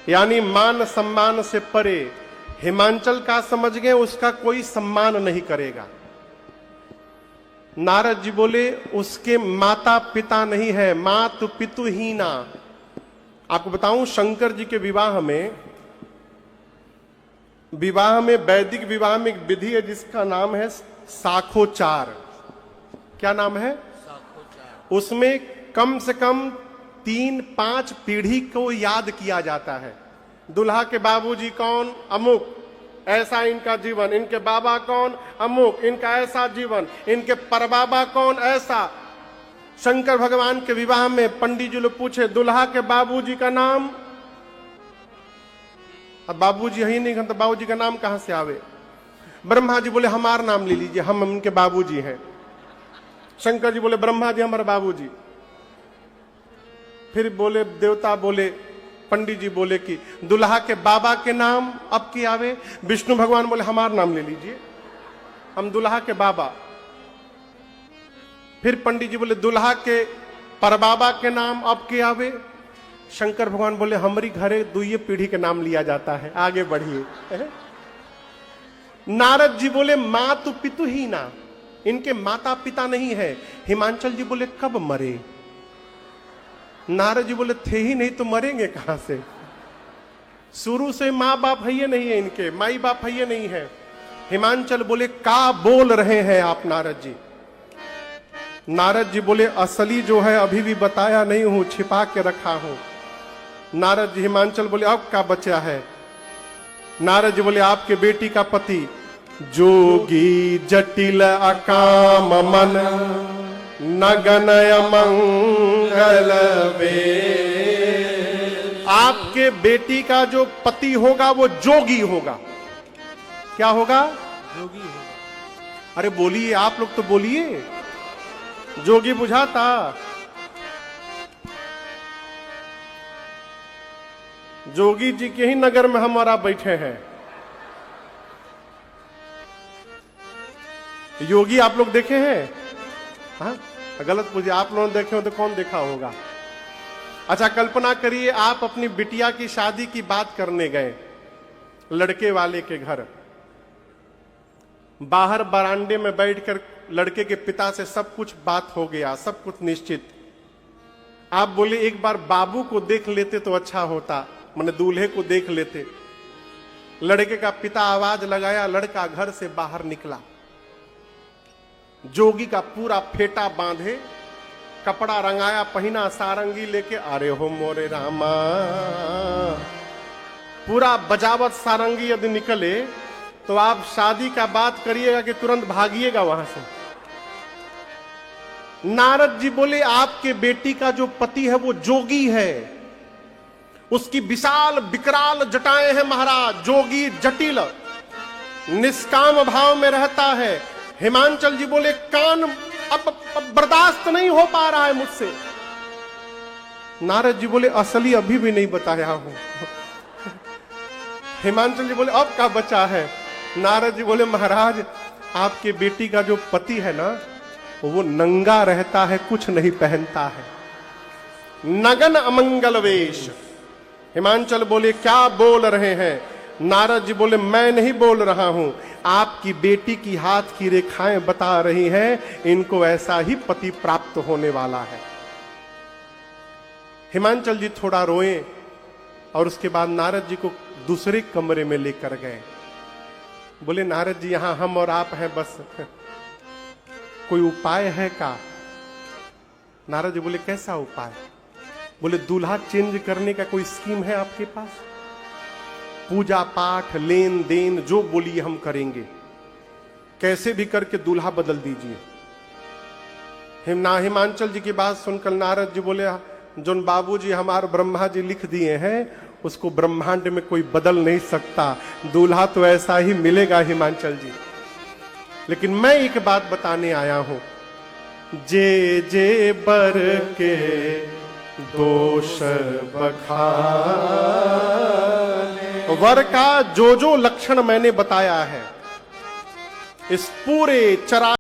यानी मान सम्मान से परे। हिमांचल का समझ गए, उसका कोई सम्मान नहीं करेगा। नारद जी बोले उसके माता पिता नहीं है, मातु पितु हीना। आपको बताऊं, शंकर जी के विवाह में वैदिक विवाह में एक विधि है जिसका नाम है साखोचार। क्या नाम है? साखोचार। उसमें कम से कम 3-5 पीढ़ी को याद किया जाता है। दुल्हा के बाबूजी कौन? अमुक, ऐसा इनका जीवन। इनके बाबा कौन? अमुक, इनका ऐसा जीवन। इनके परबाबा कौन? ऐसा। शंकर भगवान के विवाह में पंडित जी लोग पूछे दुल्हा के बाबूजी का नाम। अब बाबूजी यही नहीं, तो बाबूजी का नाम कहां से आवे? ब्रह्मा जी बोले हमारा नाम ले लीजिए, हम उनके बाबूजी हैं। शंकर जी बोले ब्रह्मा जी हमारे बाबूजी। फिर बोले देवता बोले, पंडित जी बोले कि दुल्हा के बाबा के नाम अब की आवे। विष्णु भगवान बोले हमारा नाम ले लीजिए, हम दुल्हा के बाबा। फिर पंडित जी बोले दुल्हा के परबाबा के नाम अब के आवे। शंकर भगवान बोले हमारी घरे दुइये पीढ़ी के नाम लिया जाता है, आगे बढ़िए। नारद जी बोले मातु पितु ही ना, इनके माता पिता नहीं है। हिमांचल जी बोले कब मरे? नारद जी बोले थे ही नहीं तो मरेंगे कहां से? शुरू से माँ बाप है नहीं है, इनके माई बाप है नहीं है। हिमांचल बोले का बोल रहे हैं आप नारद जी? नारद जी बोले असली जो है अभी भी बताया नहीं हूं, छिपा के रखा हूं। नारद जी, हिमांचल बोले अब क्या बचा है? नारद जी बोले आपके बेटी का पति जोगी जटिल अकाम मन नगनय मंगल वे। आपके बेटी का जो पति होगा वो जोगी होगा। क्या होगा? जोगी होगा। अरे बोलिए, आप लोग तो बोलिए। जोगी बुझाता? जोगी जी के ही नगर में हमारा बैठे हैं। योगी आप लोग देखे हैं? हाँ, गलत पूछिए, आप लोगों ने देखे हो तो कौन देखा होगा? अच्छा कल्पना करिए, आप अपनी बिटिया की शादी की बात करने गए लड़के वाले के घर। बाहर बरामदे में बैठकर लड़के के पिता से सब कुछ बात हो गया, सब कुछ निश्चित। आप बोले एक बार बाबू को देख लेते तो अच्छा होता, माने दूल्हे को देख लेते। लड़के का पिता आवाज लगाया, लड़का घर से बाहर निकला। जोगी का पूरा फेटा बांधे, कपड़ा रंगाया, पहना, सारंगी लेके, अरे हो मोरे रामा। पूरा बजावत सारंगी यदि निकले तो आप शादी का बात करिएगा कि तुरंत भागिएगा वहां से। नारद जी बोले आपके बेटी का जो पति है वो जोगी है, उसकी विशाल विकराल जटाएं हैं महाराज। जोगी जटिल निष्काम भाव में रहता है। हिमांचल जी बोले कान अब बर्दाश्त नहीं हो पा रहा है मुझसे। नारद जी बोले असली अभी भी नहीं बताया हूं। हिमांचल जी बोले अब क्या बचा है? नारद जी बोले महाराज आपके बेटी का जो पति है ना वो नंगा रहता है, कुछ नहीं पहनता है, नगन अमंगल वेश। हिमांचल बोले क्या बोल रहे हैं? नारद जी बोले मैं नहीं बोल रहा हूं, आपकी बेटी की हाथ की रेखाएं बता रही हैं, इनको ऐसा ही पति प्राप्त होने वाला है। हिमांचल जी थोड़ा रोए और उसके बाद नारद जी को दूसरे कमरे में लेकर गए। बोले नारद जी यहां हम और आप हैं बस, कोई उपाय है का? नारद जी बोले कैसा उपाय? बोले दूल्हा चेंज करने का कोई स्कीम है आपके पास? पूजा पाठ लेन देन जो बोलिए हम करेंगे, कैसे भी करके दूल्हा बदल दीजिए। हिमांचल जी की बात सुनकर नारद जी बोले जो बाबूजी हमारे ब्रह्मा जी लिख दिए हैं उसको ब्रह्मांड में कोई बदल नहीं सकता, दूल्हा तो ऐसा ही मिलेगा हिमांचल जी। लेकिन मैं एक बात बताने आया हूं, जे जे बर के दोष बखाने, वर का जो जो लक्षण मैंने बताया है इस पूरे चरा